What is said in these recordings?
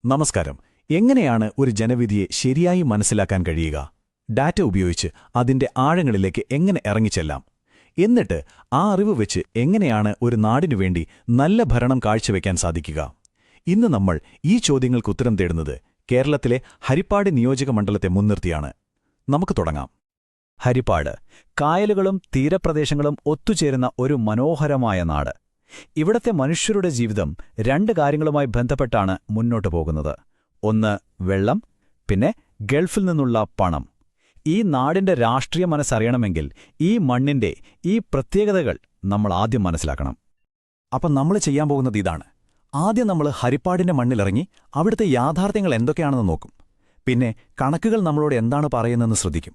നമസ്കാരം. എങ്ങനെയാണ് ഒരു ജനവിധിയെ ശരിയായി മനസ്സിലാക്കാൻ കഴിയുക? ഡാറ്റ ഉപയോഗിച്ച് അതിന്റെ ആഴങ്ങളിലേക്ക് എങ്ങനെ ഇറങ്ങിച്ചെല്ലാം? എന്നിട്ട് ആ അറിവ് വെച്ച് എങ്ങനെയാണ് ഒരു നാടിനുവേണ്ടി നല്ല ഭരണം കാഴ്ചവെക്കാൻ സാധിക്കുക? ഇന്ന് നമ്മൾ ഈ ചോദ്യങ്ങൾക്ക് ഉത്തരം തേടുന്നത് കേരളത്തിലെ ഹരിപ്പാട് നിയോജക മണ്ഡലത്തെ മുൻനിർത്തിയാണ്. നമുക്ക് തുടങ്ങാം. ഹരിപ്പാട് കായലുകളും തീരപ്രദേശങ്ങളും ഒത്തുചേരുന്ന ഒരു മനോഹരമായ നാട്. ഇവിടത്തെ മനുഷ്യരുടെ ജീവിതം രണ്ട് കാര്യങ്ങളുമായി ബന്ധപ്പെട്ടാണ് മുന്നോട്ടു പോകുന്നത്. ഒന്ന് വെള്ളം, പിന്നെ ഗൾഫിൽ നിന്നുള്ള പണം. ഈ നാടിന്റെ രാഷ്ട്രീയ മനസ്സറിയണമെങ്കിൽ ഈ മണ്ണിന്റെ ഈ പ്രത്യേകതകൾ നമ്മൾ ആദ്യം മനസ്സിലാക്കണം. അപ്പം നമ്മൾ ചെയ്യാൻ പോകുന്നത് ഇതാണ്. ആദ്യം നമ്മൾ ഹരിപ്പാടിന്റെ മണ്ണിലിറങ്ങി അവിടുത്തെ യാഥാർത്ഥ്യങ്ങൾ എന്തൊക്കെയാണെന്ന് നോക്കും. പിന്നെ കണക്കുകൾ നമ്മളോട് എന്താണ് പറയുന്നതെന്ന് ശ്രദ്ധിക്കും.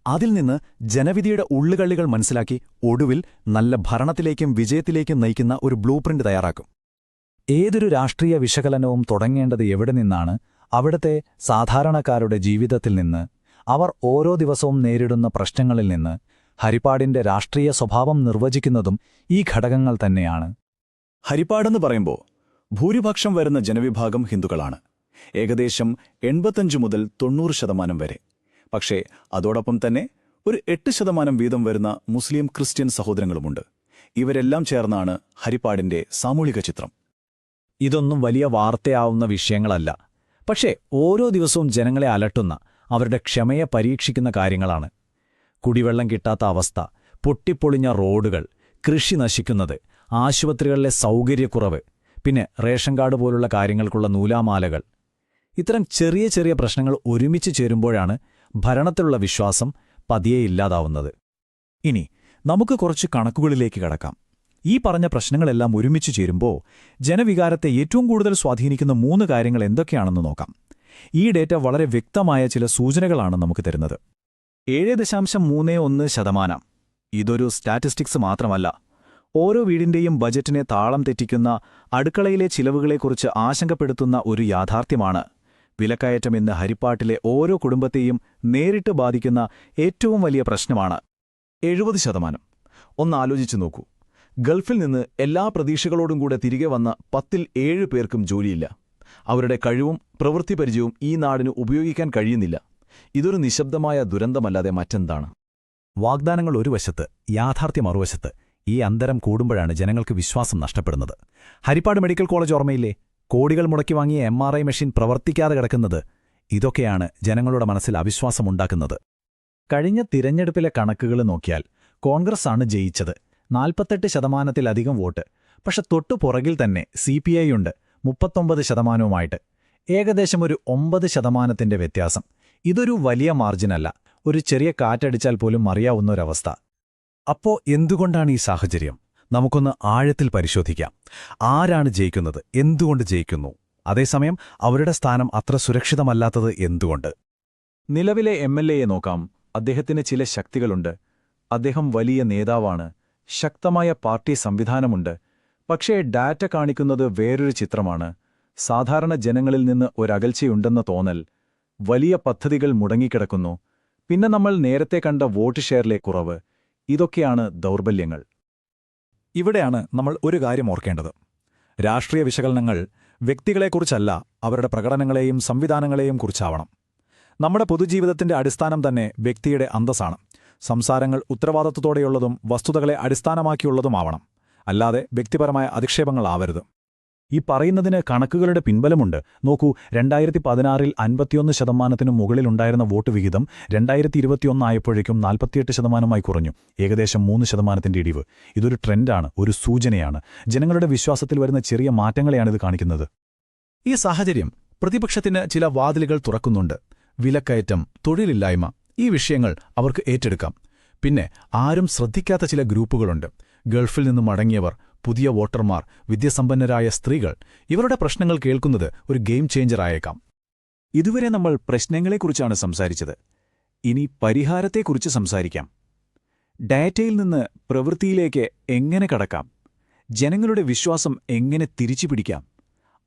അതിൽ നിന്ന് ജനവിധിയുടെ ഉള്ളുകള്ളികൾ മനസ്സിലാക്കി ഒടുവിൽ നല്ല ഭരണത്തിലേക്കും വിജയത്തിലേക്കും നയിക്കുന്ന ഒരു ബ്ലൂ പ്രിന്റ് തയ്യാറാക്കും. ഏതൊരു രാഷ്ട്രീയ വിശകലനവും തുടങ്ങേണ്ടത് എവിടെ നിന്നാണ്? അവിടുത്തെ സാധാരണക്കാരുടെ ജീവിതത്തിൽ നിന്ന്, അവർ ഓരോ ദിവസവും നേരിടുന്ന പ്രശ്നങ്ങളിൽ നിന്ന്. ഹരിപ്പാടിന്റെ രാഷ്ട്രീയ സ്വഭാവം നിർവചിക്കുന്നതും ഈ ഘടകങ്ങൾ തന്നെയാണ്. ഹരിപ്പാടെന്ന് പറയുമ്പോൾ ഭൂരിപക്ഷം വരുന്ന ജനവിഭാഗം ഹിന്ദുക്കളാണ്. ഏകദേശം 85 മുതൽ 90% വരെ. പക്ഷേ അതോടൊപ്പം തന്നെ ഒരു 8% വീതം വരുന്ന മുസ്ലിം ക്രിസ്ത്യൻ സഹോദരങ്ങളുമുണ്ട്. ഇവരെല്ലാം ചേർന്നാണ് ഹരിപ്പാടിന്റെ സാമൂഹിക ചിത്രം. ഇതൊന്നും വലിയ വാർത്തയാവുന്ന വിഷയങ്ങളല്ല. പക്ഷേ ഓരോ ദിവസവും ജനങ്ങളെ അലട്ടുന്ന, അവരുടെ ക്ഷമയെ പരീക്ഷിക്കുന്ന കാര്യങ്ങളാണ്. കുടിവെള്ളം കിട്ടാത്ത അവസ്ഥ, പൊട്ടിപ്പൊളിഞ്ഞ റോഡുകൾ, കൃഷി നശിക്കുന്നത്, ആശുപത്രികളിലെ സൗകര്യക്കുറവ്, പിന്നെ റേഷൻ കാർഡ് പോലുള്ള കാര്യങ്ങൾക്കുള്ള നൂലാമാലകൾ. ഇത്തരം ചെറിയ ചെറിയ പ്രശ്നങ്ങൾ ഒരുമിച്ച് ചേരുമ്പോഴാണ് ഭരണത്തിലുള്ള വിശ്വാസം പതിയെ ഇല്ലാതാവുന്നത്. ഇനി നമുക്ക് കുറച്ച് കണക്കുകളിലേക്ക് കടക്കാം. ഈ പറഞ്ഞ പ്രശ്നങ്ങളെല്ലാം ഒരുമിച്ച് ചേരുമ്പോൾ ജനവികാരത്തെ ഏറ്റവും കൂടുതൽ സ്വാധീനിക്കുന്ന 3 കാര്യങ്ങൾ എന്തൊക്കെയാണെന്ന് നോക്കാം. ഈ ഡേറ്റ വളരെ വ്യക്തമായ ചില സൂചനകളാണ് നമുക്ക് തരുന്നത്. 7.31%. ഇതൊരു സ്റ്റാറ്റിസ്റ്റിക്സ് മാത്രമല്ല. ഓരോ വീടിന്റെയും ബജറ്റിനെ താളം തെറ്റിക്കുന്ന, അടുക്കളയിലെ ചിലവുകളെക്കുറിച്ച് ആശങ്കപ്പെടുത്തുന്ന ഒരു യാഥാർത്ഥ്യമാണ്. വിലക്കയറ്റം ഇന്ന് ഹരിപ്പാട്ടിലെ ഓരോ കുടുംബത്തെയും നേരിട്ട് ബാധിക്കുന്ന ഏറ്റവും വലിയ പ്രശ്നമാണ്. 70%. ഒന്ന് ആലോചിച്ചു നോക്കൂ. ഗൾഫിൽ നിന്ന് എല്ലാ പ്രതീക്ഷകളോടും കൂടെ തിരികെ വന്ന 10ൽ 7 പേർക്കും ജോലിയില്ല. അവരുടെ കഴിവും പ്രവൃത്തിപരിചയവും ഈ നാടിന് ഉപയോഗിക്കാൻ കഴിയുന്നില്ല. ഇതൊരു നിശബ്ദമായ ദുരന്തമല്ലാതെ മറ്റെന്താണ്? വാഗ്ദാനങ്ങൾ ഒരു വശത്ത്, യാഥാർത്ഥ്യം മറുവശത്ത്. ഈ അന്തരം കൂടുമ്പോഴാണ് ജനങ്ങൾക്ക് വിശ്വാസം നഷ്ടപ്പെടുന്നത്. ഹരിപ്പാട് മെഡിക്കൽ കോളേജ് ഓർമ്മയില്ലേ? കോടികൾ മുടക്കി വാങ്ങിയ MRI മെഷീൻ പ്രവർത്തിക്കാതെ കിടക്കുന്നത്. ഇതൊക്കെയാണ് ജനങ്ങളുടെ മനസ്സിൽ അവിശ്വാസമുണ്ടാക്കുന്നത്. കഴിഞ്ഞ തിരഞ്ഞെടുപ്പിലെ കണക്കുകൾ നോക്കിയാൽ കോൺഗ്രസ് ആണ് ജയിച്ചത്, 48%-ലധികം വോട്ട്. പക്ഷെ തൊട്ടു പുറകിൽ തന്നെ CPI ഉണ്ട്, 39%. ഏകദേശം ഒരു 9% വ്യത്യാസം. ഇതൊരു വലിയ മാർജിനല്ല, ഒരു ചെറിയ കാറ്റടിച്ചാൽ പോലും അറിയാവുന്നൊരവസ്ഥ. അപ്പോ എന്തുകൊണ്ടാണ് ഈ സാഹചര്യം? നമുക്കൊന്ന് ആഴത്തിൽ പരിശോധിക്കാം. ആരാണ് ജയിക്കുന്നത്? എന്തുകൊണ്ട് ജയിക്കുന്നു? അതേസമയം അവരുടെ സ്ഥാനം അത്ര സുരക്ഷിതമല്ലാത്തത് എന്തുകൊണ്ട്? നിലവിലെ MLAയെ നോക്കാം. അദ്ദേഹത്തിന് ചില ശക്തികളുണ്ട്. അദ്ദേഹം വലിയ നേതാവാണ്. ശക്തമായ പാർട്ടി സംവിധാനമുണ്ട്. പക്ഷേ ഡാറ്റ കാണിക്കുന്നത് വേറൊരു ചിത്രമാണ്. സാധാരണ ജനങ്ങളിൽ നിന്ന് ഒരകൽച്ചയുണ്ടെന്ന തോന്നൽ. വലിയ പദ്ധതികൾ മുടങ്ങിക്കിടക്കുന്നു. പിന്നെ നമ്മൾ നേരത്തെ കണ്ട വോട്ട് ഷെയറിലെ കുറവ്. ഇതൊക്കെയാണ് ദൗർബല്യങ്ങൾ. ഇവിടെയാണ് നമ്മൾ ഒരു കാര്യം ഓർക്കേണ്ടത്. രാഷ്ട്രീയ വിശകലനങ്ങൾ വ്യക്തികളെക്കുറിച്ചല്ല, അവരുടെ പ്രകടനങ്ങളെയും സംവിധാനങ്ങളെയും കുറിച്ചാവണം. നമ്മുടെ പൊതുജീവിതത്തിന്റെ അടിസ്ഥാനം തന്നെ വ്യക്തിയുടെ അന്തസ്സാണ്. സംസാരങ്ങൾ ഉത്തരവാദിത്വത്തോടെയുള്ളതും വസ്തുതകളെ അടിസ്ഥാനമാക്കിയുള്ളതുമാവണം. അല്ലാതെ വ്യക്തിപരമായ അധിക്ഷേപങ്ങളാവരുത്. ഈ പറയുന്നതിന് കണക്കുകളുടെ പിൻബലമുണ്ട്. നോക്കൂ, 2016-ൽ 51%-നും മുകളിലുണ്ടായിരുന്ന വോട്ട് വിഹിതം 2021 ആയപ്പോഴേക്കും 48%-മായി കുറഞ്ഞു. ഏകദേശം 3% ഇടിവ്. ഇതൊരു ട്രെൻഡാണ്, ഒരു സൂചനയാണ്. ജനങ്ങളുടെ വിശ്വാസത്തിൽ വരുന്ന ചെറിയ മാറ്റങ്ങളെയാണിത് കാണിക്കുന്നത്. ഈ സാഹചര്യം പ്രതിപക്ഷത്തിന് ചില വാതിലുകൾ തുറക്കുന്നുണ്ട്. വിലക്കയറ്റം, തൊഴിലില്ലായ്മ, ഈ വിഷയങ്ങൾ അവർക്ക് ഏറ്റെടുക്കാം. പിന്നെ ആരും ശ്രദ്ധിക്കാത്ത ചില ഗ്രൂപ്പുകളുണ്ട്. ഗൾഫിൽ നിന്ന് മടങ്ങിയവർ, പുതിയ വോട്ടർമാർ, വിദ്യാസമ്പന്നരായ സ്ത്രീകൾ. ഇവരുടെ പ്രശ്നങ്ങൾ കേൾക്കുന്നത് ഒരു ഗെയിം ചേഞ്ചറായേക്കാം. ഇതുവരെ നമ്മൾ പ്രശ്നങ്ങളെക്കുറിച്ചാണ് സംസാരിച്ചത്. ഇനി പരിഹാരത്തെക്കുറിച്ച് സംസാരിക്കാം. ഡാറ്റയിൽ നിന്ന് പ്രവൃത്തിയിലേക്ക് എങ്ങനെ കടക്കാം? ജനങ്ങളുടെ വിശ്വാസം എങ്ങനെ തിരിച്ചുപിടിക്കാം?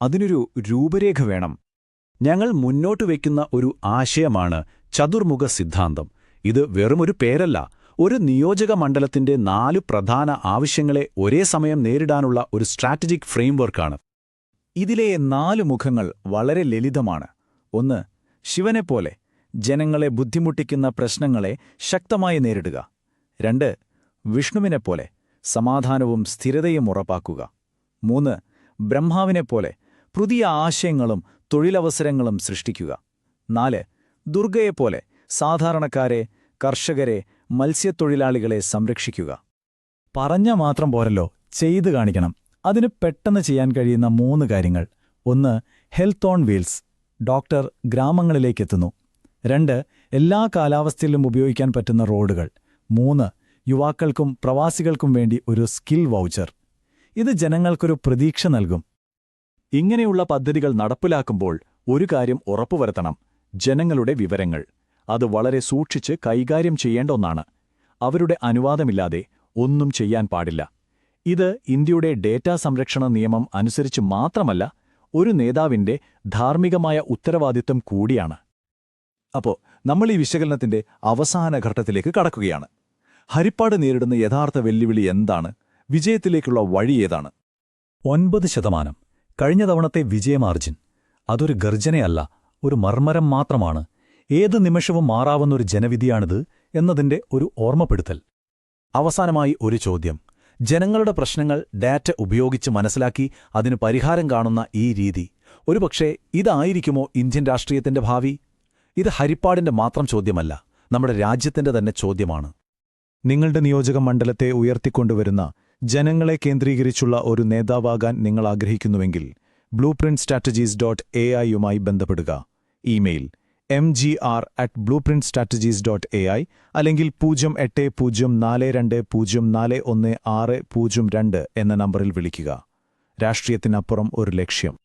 അതിനൊരു രൂപരേഖ വേണം. ഞങ്ങൾ മുന്നോട്ട് വയ്ക്കുന്ന ഒരു ആശയമാണ് ചതുർമുഖ സിദ്ധാന്തം. ഇത് വെറുമൊരു പേരല്ല, ഒരു നിയോജക മണ്ഡലത്തിന്റെ 4 പ്രധാന ആവശ്യങ്ങളെ ഒരേ സമയം നേരിടാനുള്ള ഒരു സ്ട്രാറ്റജിക് ഫ്രെയിംവർക്കാണ്. ഇതിലെ 4 മുഖങ്ങൾ വളരെ ലളിതമാണ്. 1. ശിവനെപ്പോലെ ജനങ്ങളെ ബുദ്ധിമുട്ടിക്കുന്ന പ്രശ്നങ്ങളെ ശക്തമായി നേരിടുക. 2. വിഷ്ണുവിനെപ്പോലെ സമാധാനവും സ്ഥിരതയും ഉറപ്പാക്കുക. 3. ബ്രഹ്മാവിനെപ്പോലെ പുതിയ ആശയങ്ങളും തൊഴിലവസരങ്ങളും സൃഷ്ടിക്കുക. 4. ദുർഗയെപ്പോലെ സാധാരണക്കാരെ, കർഷകരെ, മത്സ്യത്തൊഴിലാളികളെ സംരക്ഷിക്കുക. പറഞ്ഞ മാത്രം പോരല്ലോ, ചെയ്തു കാണിക്കണം. അതിന് പെട്ടെന്ന് ചെയ്യാൻ കഴിയുന്ന 3 കാര്യങ്ങൾ. 1. Health on wheels. ഡോക്ടർ ഗ്രാമങ്ങളിലേക്കെത്തുന്നു. 2. എല്ലാ കാലാവസ്ഥയിലും ഉപയോഗിക്കാൻ പറ്റുന്ന റോഡുകൾ. 3. യുവാക്കൾക്കും പ്രവാസികൾക്കും വേണ്ടി ഒരു സ്കിൽ വൗച്ചർ. ഇത് ജനങ്ങൾക്കൊരു പ്രതീക്ഷ നൽകും. ഇങ്ങനെയുള്ള പദ്ധതികൾ നടപ്പിലാക്കുമ്പോൾ ഒരു കാര്യം ഉറപ്പുവരുത്തണം: ജനങ്ങളുടെ വിവരങ്ങൾ. അത് വളരെ സൂക്ഷിച്ച് കൈകാര്യം ചെയ്യേണ്ട ഒന്നാണ്. അവരുടെ അനുവാദമില്ലാതെ ഒന്നും ചെയ്യാൻ പാടില്ല. ഇത് ഇന്ത്യയുടെ ഡേറ്റാ സംരക്ഷണ നിയമം അനുസരിച്ച് മാത്രമല്ല, ഒരു നേതാവിന്റെ ധാർമ്മികമായ ഉത്തരവാദിത്വം കൂടിയാണ്. അപ്പോൾ നമ്മൾ ഈ വിശകലനത്തിന്റെ അവസാന ഘട്ടത്തിലേക്ക് കടക്കുകയാണ്. ഹരിപ്പാട് നേരിടുന്ന യഥാർത്ഥ വെല്ലുവിളി എന്താണ്? വിജയത്തിലേക്കുള്ള വഴി ഏതാണ്? 9%. കഴിഞ്ഞ തവണത്തെ വിജയമാർജിൻ. അതൊരു ഗർജനയല്ല, ഒരു മർമ്മരം മാത്രമാണ്. ഏത് നിമിഷവും മാറാവുന്നൊരു ജനവിധിയാണിത് എന്നതിന്റെ ഒരു ഓർമ്മപ്പെടുത്തൽ. അവസാനമായി ഒരു ചോദ്യം. ജനങ്ങളുടെ പ്രശ്നങ്ങൾ ഡാറ്റ ഉപയോഗിച്ച് മനസ്സിലാക്കി അതിന് പരിഹാരം കാണുന്ന ഈ രീതി, ഒരുപക്ഷേ ഇതായിരിക്കുമോ ഇന്ത്യൻ രാഷ്ട്രീയത്തിന്റെ ഭാവി? ഇത് ഹരിപ്പാടിന്റെ മാത്രം ചോദ്യമല്ല, നമ്മുടെ രാജ്യത്തിന്റെ തന്നെ ചോദ്യമാണ്. നിങ്ങളുടെ നിയോജക മണ്ഡലത്തെ ഉയർത്തിക്കൊണ്ടുവരുന്ന, ജനങ്ങളെ കേന്ദ്രീകരിച്ചുള്ള ഒരു നേതാവാകാൻ നിങ്ങൾ ആഗ്രഹിക്കുന്നുവെങ്കിൽ blueprintstrategies.ai യുമായി ബന്ധപ്പെടുക. ഇമെയിൽ mgr@blueprintstrategies.ai അല്ലെങ്കിൽ 080420410602 എന്ന നമ്പറിൽ വിളിക്കുക. രാഷ്ട്രീയത്തിനപ്പുറം ഒരു ലക്ഷ്യം.